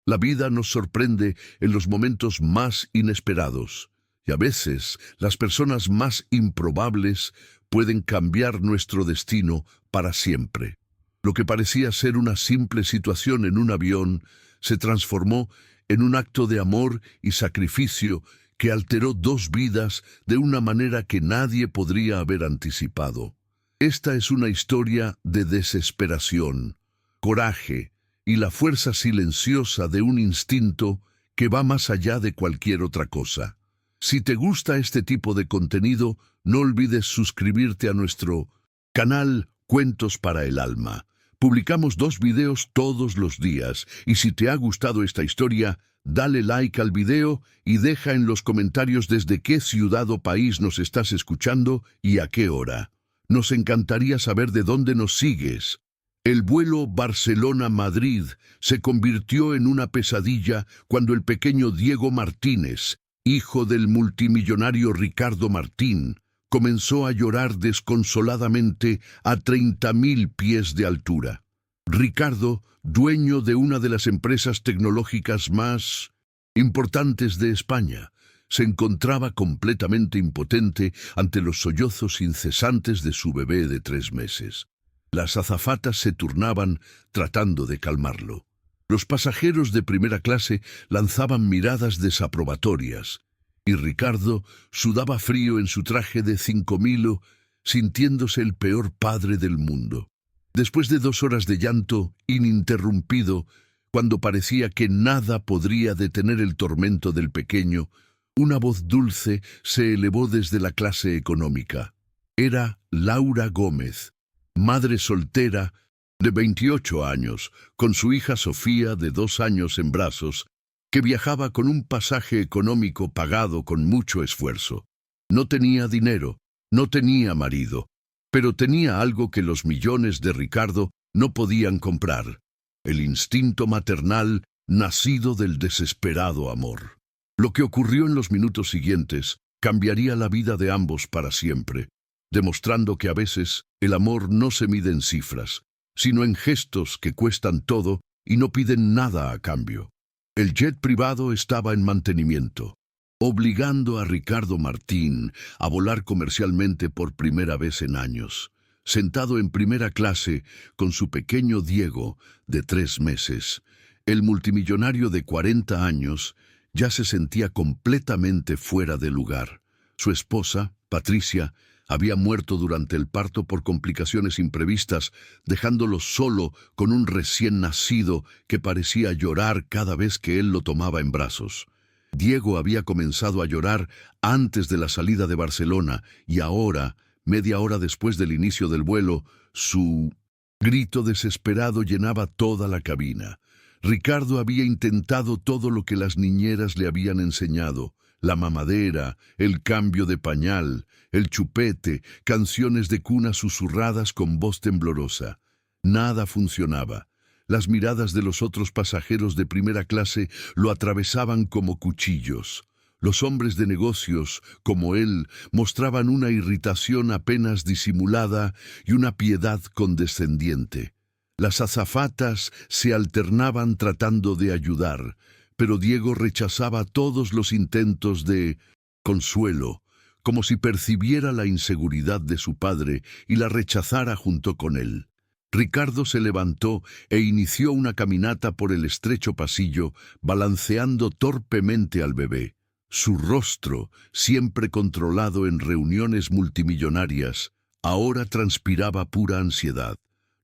La vida nos sorprende en los momentos más inesperados, y a veces las personas más improbables pueden cambiar nuestro destino para siempre. Lo que parecía ser una simple situación en un avión se transformó en un acto de amor y sacrificio que alteró dos vidas de una manera que nadie podría haber anticipado. Esta es una historia de desesperación, coraje y la fuerza silenciosa de un instinto que va más allá de cualquier otra cosa. Si te gusta este tipo de contenido, no olvides suscribirte a nuestro canal Cuentos para el Alma. Publicamos 2 videos todos los días y si te ha gustado esta historia, dale like al video y deja en los comentarios desde qué ciudad o país nos estás escuchando y a qué hora. Nos encantaría saber de dónde nos sigues. El vuelo Barcelona-Madrid se convirtió en una pesadilla cuando el pequeño Diego Martínez, hijo del multimillonario Ricardo Martín, comenzó a llorar desconsoladamente a 30.000 pies de altura. Ricardo, dueño de una de las empresas tecnológicas más importantes de España, se encontraba completamente impotente ante los sollozos incesantes de su bebé de 3 meses. Las azafatas se turnaban tratando de calmarlo. Los pasajeros de primera clase lanzaban miradas desaprobatorias, y Ricardo sudaba frío en su traje de 5.000, sintiéndose el peor padre del mundo. Después de 2 horas de llanto ininterrumpido, cuando parecía que nada podría detener el tormento del pequeño, una voz dulce se elevó desde la clase económica. Era Laura Gómez, madre soltera de 28 años, con su hija Sofía de 2 años en brazos, que viajaba con un pasaje económico pagado con mucho esfuerzo. No tenía dinero, no tenía marido, pero tenía algo que los millones de Ricardo no podían comprar: el instinto maternal nacido del desesperado amor. Lo que ocurrió en los minutos siguientes cambiaría la vida de ambos para siempre, demostrando que a veces el amor no se mide en cifras, sino en gestos que cuestan todo y no piden nada a cambio. El jet privado estaba en mantenimiento, obligando a Ricardo Martín a volar comercialmente por primera vez en años. Sentado en primera clase con su pequeño Diego, de 3 meses, el multimillonario de 40 años ya se sentía completamente fuera de lugar. Su esposa, Patricia, había muerto durante el parto por complicaciones imprevistas, dejándolo solo con un recién nacido que parecía llorar cada vez que él lo tomaba en brazos. Diego había comenzado a llorar antes de la salida de Barcelona y ahora, media hora después del inicio del vuelo, su grito desesperado llenaba toda la cabina. Ricardo había intentado todo lo que las niñeras le habían enseñado: la mamadera, el cambio de pañal, el chupete, canciones de cuna susurradas con voz temblorosa. Nada funcionaba. Las miradas de los otros pasajeros de primera clase lo atravesaban como cuchillos. Los hombres de negocios, como él, mostraban una irritación apenas disimulada y una piedad condescendiente. Las azafatas se alternaban tratando de ayudar, pero Diego rechazaba todos los intentos de consuelo, como si percibiera la inseguridad de su padre y la rechazara junto con él. Ricardo se levantó e inició una caminata por el estrecho pasillo, balanceando torpemente al bebé. Su rostro, siempre controlado en reuniones multimillonarias, ahora transpiraba pura ansiedad.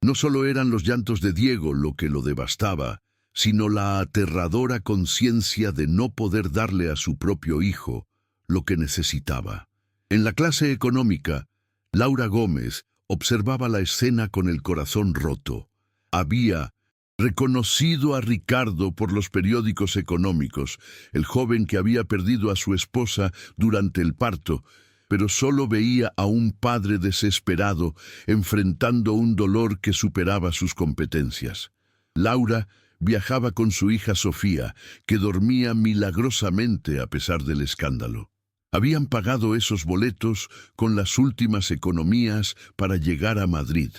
No solo eran los llantos de Diego lo que lo devastaba, sino la aterradora conciencia de no poder darle a su propio hijo lo que necesitaba. En la clase económica, Laura Gómez observaba la escena con el corazón roto. Había reconocido a Ricardo por los periódicos económicos, el joven que había perdido a su esposa durante el parto, pero solo veía a un padre desesperado enfrentando un dolor que superaba sus competencias. Laura viajaba con su hija Sofía, que dormía milagrosamente a pesar del escándalo. Habían pagado esos boletos con las últimas economías para llegar a Madrid.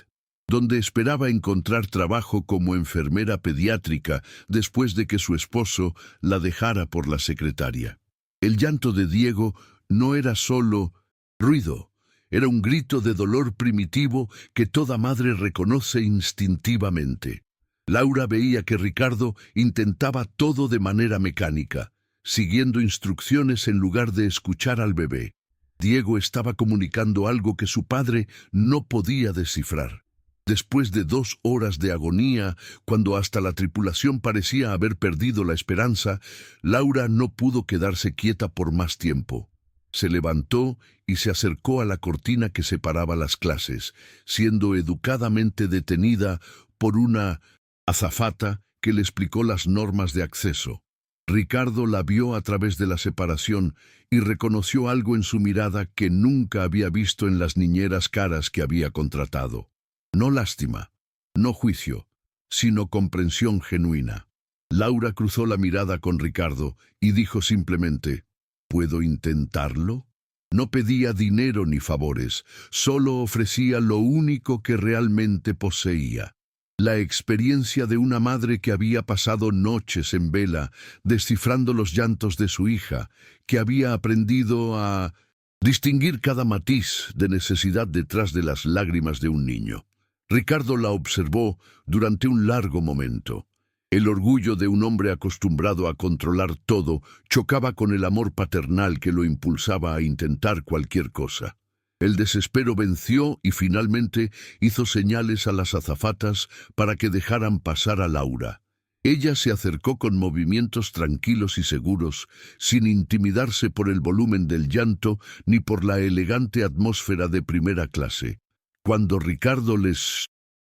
donde esperaba encontrar trabajo como enfermera pediátrica después de que su esposo la dejara por la secretaria. El llanto de Diego no era solo ruido, era un grito de dolor primitivo que toda madre reconoce instintivamente. Laura veía que Ricardo intentaba todo de manera mecánica, siguiendo instrucciones en lugar de escuchar al bebé. Diego estaba comunicando algo que su padre no podía descifrar. Después de 2 horas de agonía, cuando hasta la tripulación parecía haber perdido la esperanza, Laura no pudo quedarse quieta por más tiempo. Se levantó y se acercó a la cortina que separaba las clases, siendo educadamente detenida por una azafata que le explicó las normas de acceso. Ricardo la vio a través de la separación y reconoció algo en su mirada que nunca había visto en las niñeras caras que había contratado. No lástima, no juicio, sino comprensión genuina. Laura cruzó la mirada con Ricardo y dijo simplemente, ¿puedo intentarlo? No pedía dinero ni favores, solo ofrecía lo único que realmente poseía. La experiencia de una madre que había pasado noches en vela, descifrando los llantos de su hija, que había aprendido a distinguir cada matiz de necesidad detrás de las lágrimas de un niño. Ricardo la observó durante un largo momento. El orgullo de un hombre acostumbrado a controlar todo chocaba con el amor paternal que lo impulsaba a intentar cualquier cosa. El desespero venció y finalmente hizo señales a las azafatas para que dejaran pasar a Laura. Ella se acercó con movimientos tranquilos y seguros, sin intimidarse por el volumen del llanto ni por la elegante atmósfera de primera clase. Cuando Ricardo les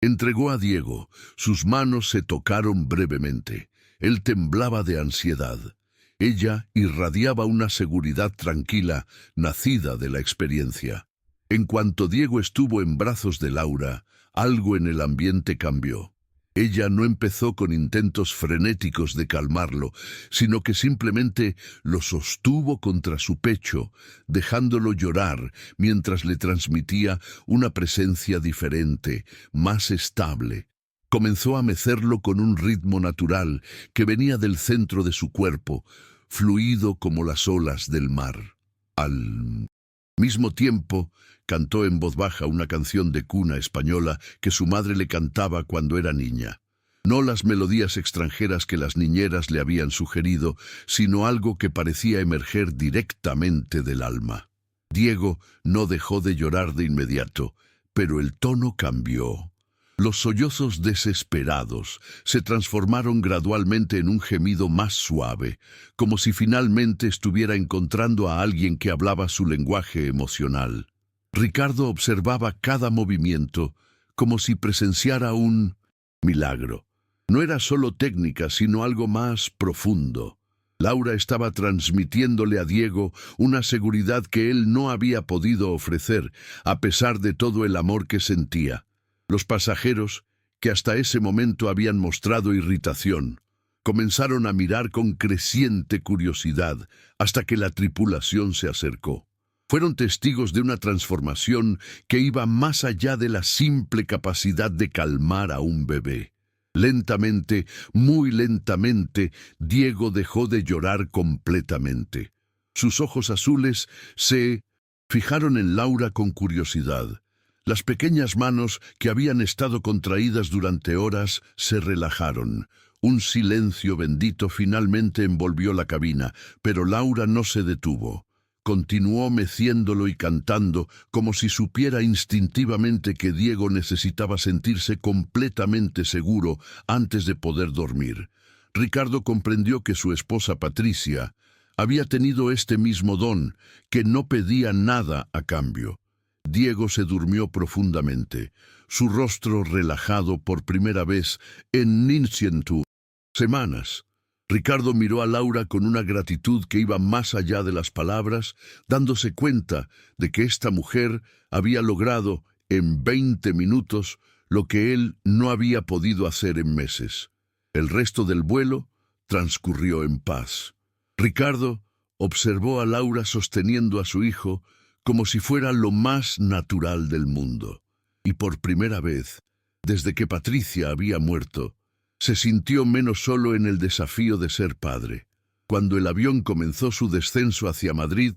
entregó a Diego, sus manos se tocaron brevemente. Él temblaba de ansiedad. Ella irradiaba una seguridad tranquila, nacida de la experiencia. En cuanto Diego estuvo en brazos de Laura, algo en el ambiente cambió. Ella no empezó con intentos frenéticos de calmarlo, sino que simplemente lo sostuvo contra su pecho, dejándolo llorar mientras le transmitía una presencia diferente, más estable. Comenzó a mecerlo con un ritmo natural que venía del centro de su cuerpo, fluido como las olas del mar. Al mismo tiempo, cantó en voz baja una canción de cuna española que su madre le cantaba cuando era niña. No las melodías extranjeras que las niñeras le habían sugerido, sino algo que parecía emerger directamente del alma. Diego no dejó de llorar de inmediato, pero el tono cambió. Los sollozos desesperados se transformaron gradualmente en un gemido más suave, como si finalmente estuviera encontrando a alguien que hablaba su lenguaje emocional. Ricardo observaba cada movimiento, como si presenciara un milagro. No era solo técnica, sino algo más profundo. Laura estaba transmitiéndole a Diego una seguridad que él no había podido ofrecer, a pesar de todo el amor que sentía. Los pasajeros, que hasta ese momento habían mostrado irritación, comenzaron a mirar con creciente curiosidad hasta que la tripulación se acercó. Fueron testigos de una transformación que iba más allá de la simple capacidad de calmar a un bebé. Lentamente, muy lentamente, Diego dejó de llorar completamente. Sus ojos azules se fijaron en Laura con curiosidad. Las pequeñas manos que habían estado contraídas durante horas se relajaron. Un silencio bendito finalmente envolvió la cabina, pero Laura no se detuvo. Continuó meciéndolo y cantando como si supiera instintivamente que Diego necesitaba sentirse completamente seguro antes de poder dormir. Ricardo comprendió que su esposa Patricia había tenido este mismo don, que no pedía nada a cambio. Diego se durmió profundamente, su rostro relajado por primera vez en semanas. Ricardo miró a Laura con una gratitud que iba más allá de las palabras, dándose cuenta de que esta mujer había logrado en 20 minutos lo que él no había podido hacer en meses. El resto del vuelo transcurrió en paz. Ricardo observó a Laura sosteniendo a su hijo como si fuera lo más natural del mundo. Y por primera vez, Desde que Patricia había muerto, se sintió menos solo en el desafío de ser padre. Cuando el avión comenzó su descenso hacia Madrid,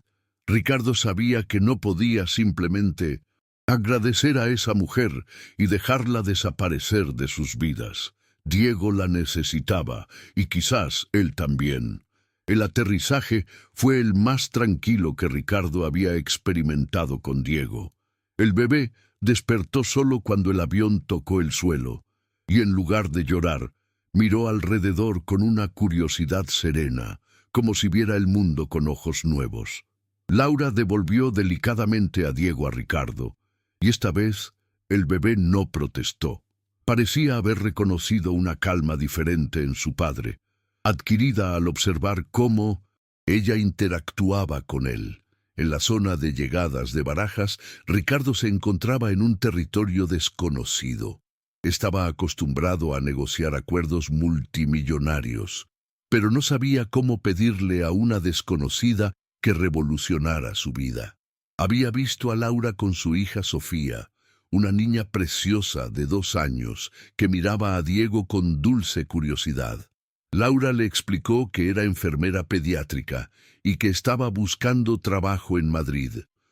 Ricardo sabía que no podía simplemente agradecer a esa mujer y dejarla desaparecer de sus vidas. Diego la necesitaba, y quizás él también. El aterrizaje fue el más tranquilo que Ricardo había experimentado con Diego. El bebé despertó solo cuando el avión tocó el suelo, y en lugar de llorar, miró alrededor con una curiosidad serena, como si viera el mundo con ojos nuevos. Laura devolvió delicadamente a Diego a Ricardo, y esta vez el bebé no protestó. Parecía haber reconocido una calma diferente en su padre, adquirida al observar cómo ella interactuaba con él. En la zona de llegadas de Barajas, Ricardo se encontraba en un territorio desconocido. Estaba acostumbrado a negociar acuerdos multimillonarios, pero no sabía cómo pedirle a una desconocida que revolucionara su vida. Había visto a Laura con su hija Sofía, una niña preciosa de 2 años que miraba a Diego con dulce curiosidad. Laura le explicó que era enfermera pediátrica y que estaba buscando trabajo en Madrid,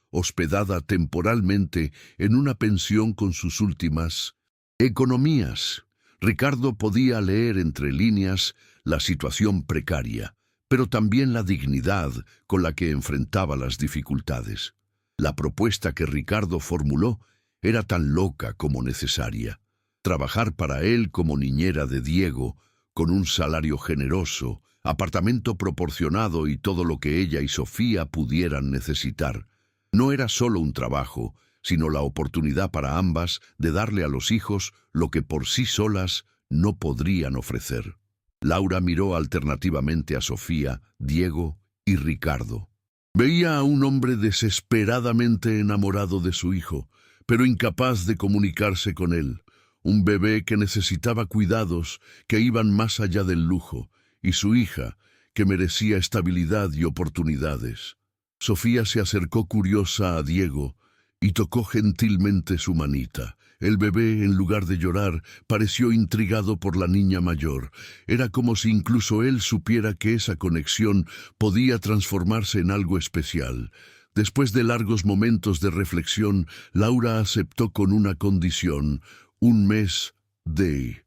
hospedada temporalmente en una pensión con sus últimas economías. Ricardo podía leer entre líneas la situación precaria, pero también la dignidad con la que enfrentaba las dificultades. La propuesta que Ricardo formuló era tan loca como necesaria. Trabajar para él como niñera de Diego, con un salario generoso, apartamento proporcionado y todo lo que ella y Sofía pudieran necesitar. No era solo un trabajo, sino la oportunidad para ambas de darle a los hijos lo que por sí solas no podrían ofrecer. Laura miró alternativamente a Sofía, Diego y Ricardo. Veía a un hombre desesperadamente enamorado de su hijo, pero incapaz de comunicarse con él. Un bebé que necesitaba cuidados que iban más allá del lujo, y su hija, que merecía estabilidad y oportunidades. Sofía se acercó curiosa a Diego y tocó gentilmente su manita. El bebé, en lugar de llorar, pareció intrigado por la niña mayor. Era como si incluso él supiera que esa conexión podía transformarse en algo especial. Después de largos momentos de reflexión, Laura aceptó con una condición: 1 mes de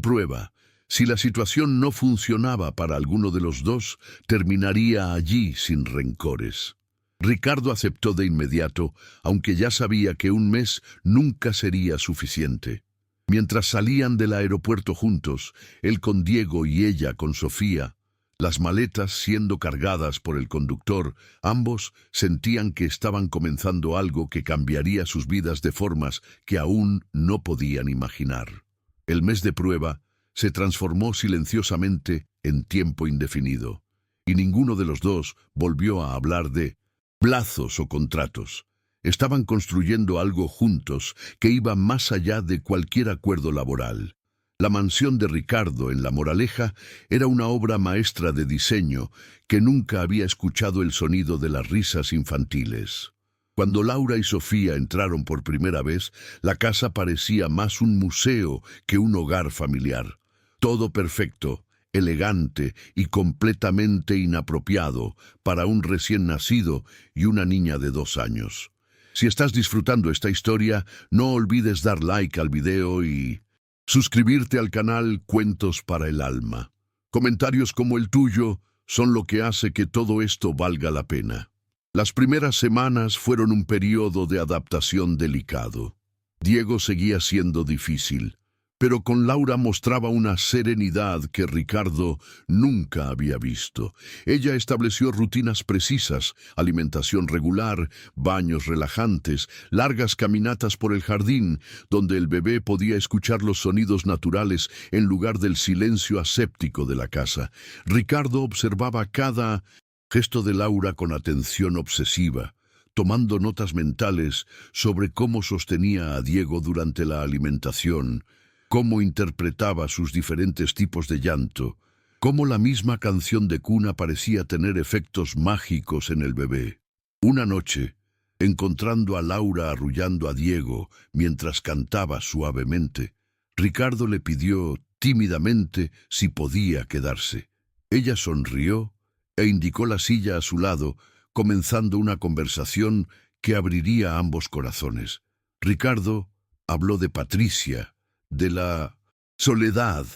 prueba. Si la situación no funcionaba para alguno de los dos, terminaría allí sin rencores. Ricardo aceptó de inmediato, aunque ya sabía que 1 mes nunca sería suficiente. Mientras salían del aeropuerto juntos, él con Diego y ella con Sofía, las maletas siendo cargadas por el conductor, ambos sentían que estaban comenzando algo que cambiaría sus vidas de formas que aún no podían imaginar. El mes de prueba se transformó silenciosamente en tiempo indefinido, y ninguno de los dos volvió a hablar de plazos o contratos. Estaban construyendo algo juntos que iba más allá de cualquier acuerdo laboral. La mansión de Ricardo en La Moraleja era una obra maestra de diseño que nunca había escuchado el sonido de las risas infantiles. Cuando Laura y Sofía entraron por primera vez, la casa parecía más un museo que un hogar familiar. Todo perfecto, elegante y completamente inapropiado para un recién nacido y una niña de 2 años. Si estás disfrutando esta historia, no olvides dar like al video y suscribirte al canal Cuentos para el Alma. Comentarios como el tuyo son lo que hace que todo esto valga la pena. Las primeras semanas fueron un periodo de adaptación delicado. Diego seguía siendo difícil, pero con Laura mostraba una serenidad que Ricardo nunca había visto. Ella estableció rutinas precisas: alimentación regular, baños relajantes, largas caminatas por el jardín, donde el bebé podía escuchar los sonidos naturales en lugar del silencio aséptico de la casa. Ricardo observaba cada gesto de Laura con atención obsesiva, tomando notas mentales sobre cómo sostenía a Diego durante la alimentación, cómo interpretaba sus diferentes tipos de llanto, cómo la misma canción de cuna parecía tener efectos mágicos en el bebé. Una noche, encontrando a Laura arrullando a Diego mientras cantaba suavemente, Ricardo le pidió tímidamente si podía quedarse. Ella sonrió e indicó la silla a su lado, comenzando una conversación que abriría ambos corazones. Ricardo habló de Patricia, de la soledad,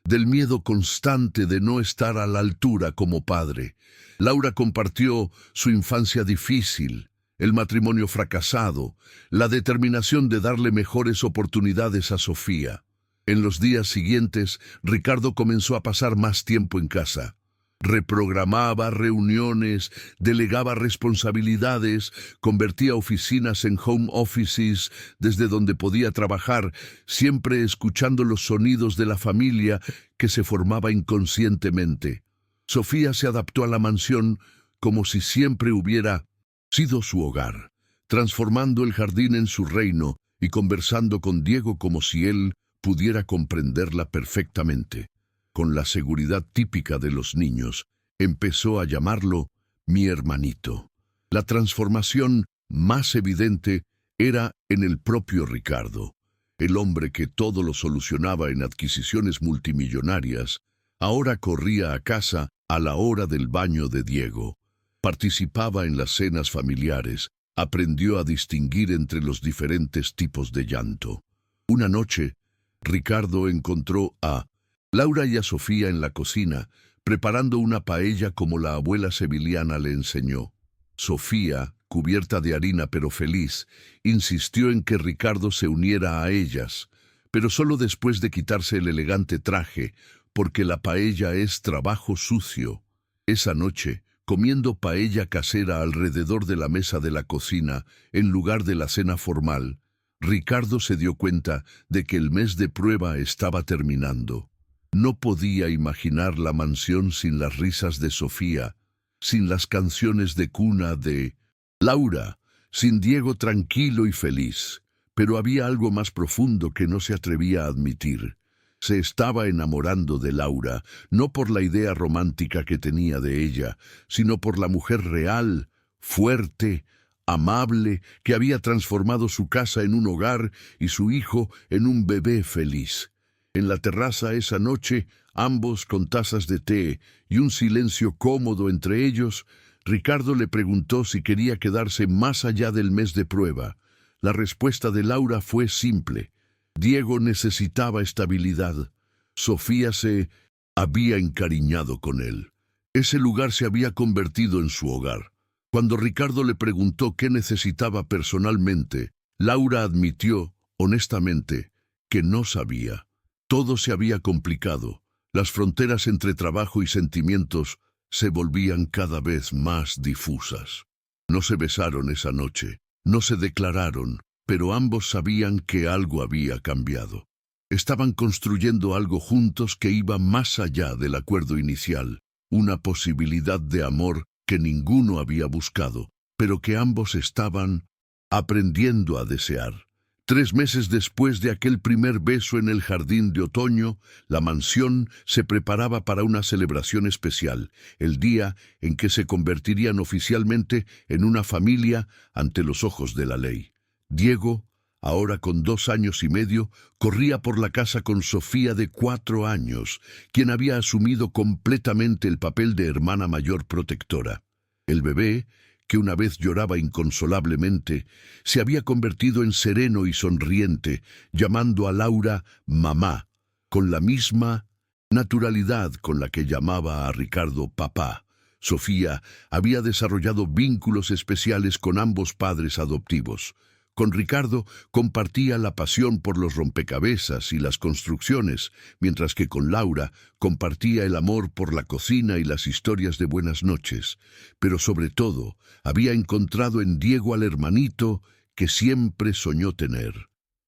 del miedo constante de no estar a la altura como padre. Laura compartió su infancia difícil, el matrimonio fracasado, la determinación de darle mejores oportunidades a Sofía. En los días siguientes, Ricardo comenzó a pasar más tiempo en casa. Reprogramaba reuniones, delegaba responsabilidades, convertía oficinas en home offices desde donde podía trabajar, siempre escuchando los sonidos de la familia que se formaba inconscientemente. Sofía se adaptó a la mansión como si siempre hubiera sido su hogar, transformando el jardín en su reino y conversando con Diego como si él pudiera comprenderla perfectamente. Con la seguridad típica de los niños, empezó a llamarlo mi hermanito. La transformación más evidente era en el propio Ricardo. El hombre que todo lo solucionaba en adquisiciones multimillonarias, ahora corría a casa a la hora del baño de Diego. Participaba en las cenas familiares, aprendió a distinguir entre los diferentes tipos de llanto. Una noche, Ricardo encontró a Laura y a Sofía en la cocina, preparando una paella como la abuela seviliana le enseñó. Sofía, cubierta de harina pero feliz, insistió en que Ricardo se uniera a ellas, pero solo después de quitarse el elegante traje, porque la paella es trabajo sucio. Esa noche, comiendo paella casera alrededor de la mesa de la cocina, en lugar de la cena formal, Ricardo se dio cuenta de que el mes de prueba estaba terminando. No podía imaginar la mansión sin las risas de Sofía, sin las canciones de cuna de Laura, sin Diego tranquilo y feliz. Pero había algo más profundo que no se atrevía a admitir. Se estaba enamorando de Laura, no por la idea romántica que tenía de ella, sino por la mujer real, fuerte, amable, que había transformado su casa en un hogar y su hijo en un bebé feliz. En la terraza esa noche, ambos con tazas de té y un silencio cómodo entre ellos, Ricardo le preguntó si quería quedarse más allá del mes de prueba. La respuesta de Laura fue simple. Diego necesitaba estabilidad. Sofía se había encariñado con él. Ese lugar se había convertido en su hogar. Cuando Ricardo le preguntó qué necesitaba personalmente, Laura admitió, honestamente, que no sabía. Todo se había complicado. Las fronteras entre trabajo y sentimientos se volvían cada vez más difusas. No se besaron esa noche, no se declararon, pero ambos sabían que algo había cambiado. Estaban construyendo algo juntos que iba más allá del acuerdo inicial, una posibilidad de amor que ninguno había buscado, pero que ambos estaban aprendiendo a desear. 3 meses después de aquel primer beso en el jardín de otoño, la mansión se preparaba para una celebración especial, el día en que se convertirían oficialmente en una familia ante los ojos de la ley. Diego, ahora con 2 años y medio, corría por la casa con Sofía de 4 años, quien había asumido completamente el papel de hermana mayor protectora. El bebé, que una vez lloraba inconsolablemente, se había convertido en sereno y sonriente, llamando a Laura mamá, con la misma naturalidad con la que llamaba a Ricardo papá. Sofía había desarrollado vínculos especiales con ambos padres adoptivos. Con Ricardo compartía la pasión por los rompecabezas y las construcciones, mientras que con Laura compartía el amor por la cocina y las historias de buenas noches. Pero sobre todo, había encontrado en Diego al hermanito que siempre soñó tener.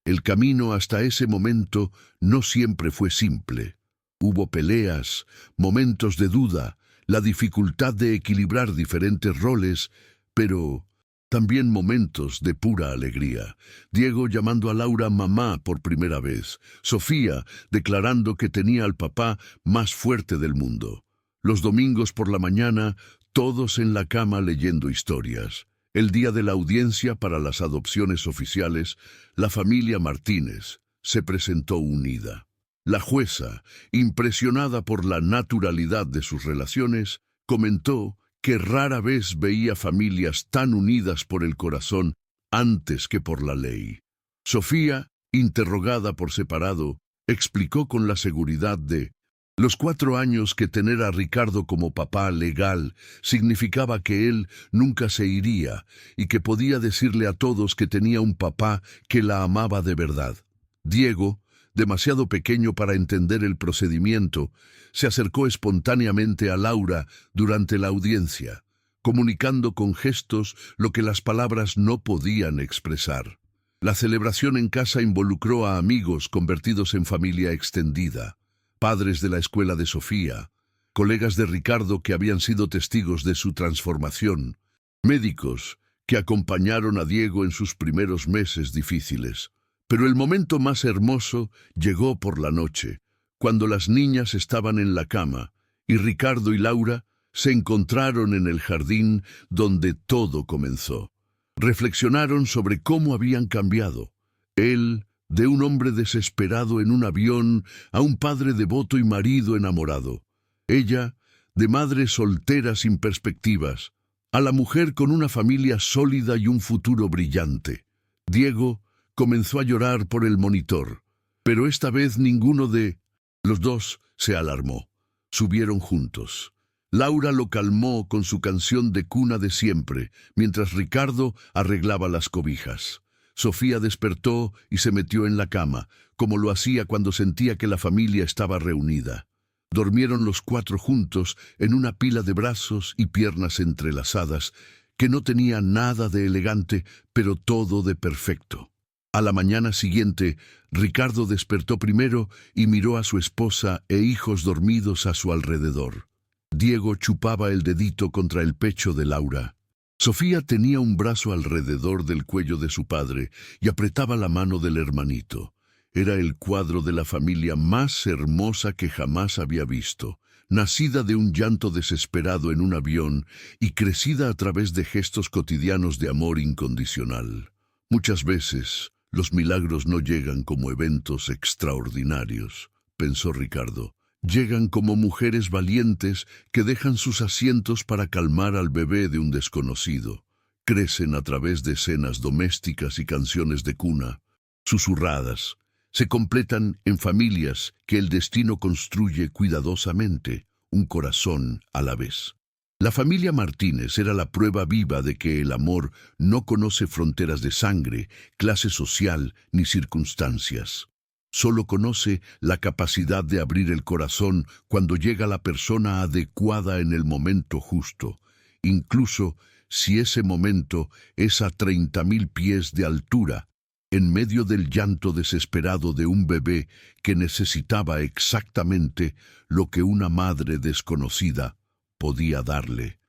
El camino hasta ese momento no siempre fue simple. Hubo peleas, momentos de duda, la dificultad de equilibrar diferentes roles, pero también momentos de pura alegría. Diego llamando a Laura mamá por primera vez. Sofía declarando que tenía al papá más fuerte del mundo. Los domingos por la mañana, todos en la cama leyendo historias. El día de la audiencia para las adopciones oficiales, la familia Martínez. se presentó unida. La jueza, impresionada por la naturalidad de sus relaciones, comentó que rara vez veía familias tan unidas por el corazón antes que por la ley. Sofía, interrogada por separado, explicó con la seguridad de los 4 años que tener a Ricardo como papá legal significaba que él nunca se iría y que podía decirle a todos que tenía un papá que la amaba de verdad. Diego, demasiado pequeño para entender el procedimiento, se acercó espontáneamente a Laura durante la audiencia, comunicando con gestos lo que las palabras no podían expresar. La celebración en casa involucró a amigos convertidos en familia extendida, padres de la escuela de Sofía, colegas de Ricardo que habían sido testigos de su transformación, médicos que acompañaron a Diego en sus primeros meses difíciles. Pero el momento más hermoso llegó por la noche, cuando las niñas estaban en la cama y Ricardo y Laura se encontraron en el jardín donde todo comenzó. Reflexionaron sobre cómo habían cambiado. Él, de un hombre desesperado en un avión, a un padre devoto y marido enamorado. Ella, de madre soltera sin perspectivas, a la mujer con una familia sólida y un futuro brillante. Diego comenzó a llorar por el monitor, pero esta vez ninguno de los dos se alarmó. Subieron juntos. Laura lo calmó con su canción de cuna de siempre, mientras Ricardo arreglaba las cobijas. Sofía despertó y se metió en la cama, como lo hacía cuando sentía que la familia estaba reunida. Dormieron los 4 juntos en una pila de brazos y piernas entrelazadas, que no tenía nada de elegante, pero todo de perfecto. A la mañana siguiente, Ricardo despertó primero y miró a su esposa e hijos dormidos a su alrededor. Diego chupaba el dedito contra el pecho de Laura. Sofía tenía un brazo alrededor del cuello de su padre y apretaba la mano del hermanito. Era el cuadro de la familia más hermosa que jamás había visto, nacida de un llanto desesperado en un avión y crecida a través de gestos cotidianos de amor incondicional. Muchas veces, los milagros no llegan como eventos extraordinarios, pensó Ricardo. Llegan como mujeres valientes que dejan sus asientos para calmar al bebé de un desconocido. Crecen a través de escenas domésticas y canciones de cuna, susurradas. Se completan en familias que el destino construye cuidadosamente, un corazón a la vez. La familia Martínez era la prueba viva de que el amor no conoce fronteras de sangre, clase social ni circunstancias. Solo conoce la capacidad de abrir el corazón cuando llega la persona adecuada en el momento justo, incluso si ese momento es a 30.000 pies de altura, en medio del llanto desesperado de un bebé que necesitaba exactamente lo que una madre desconocida podía darle.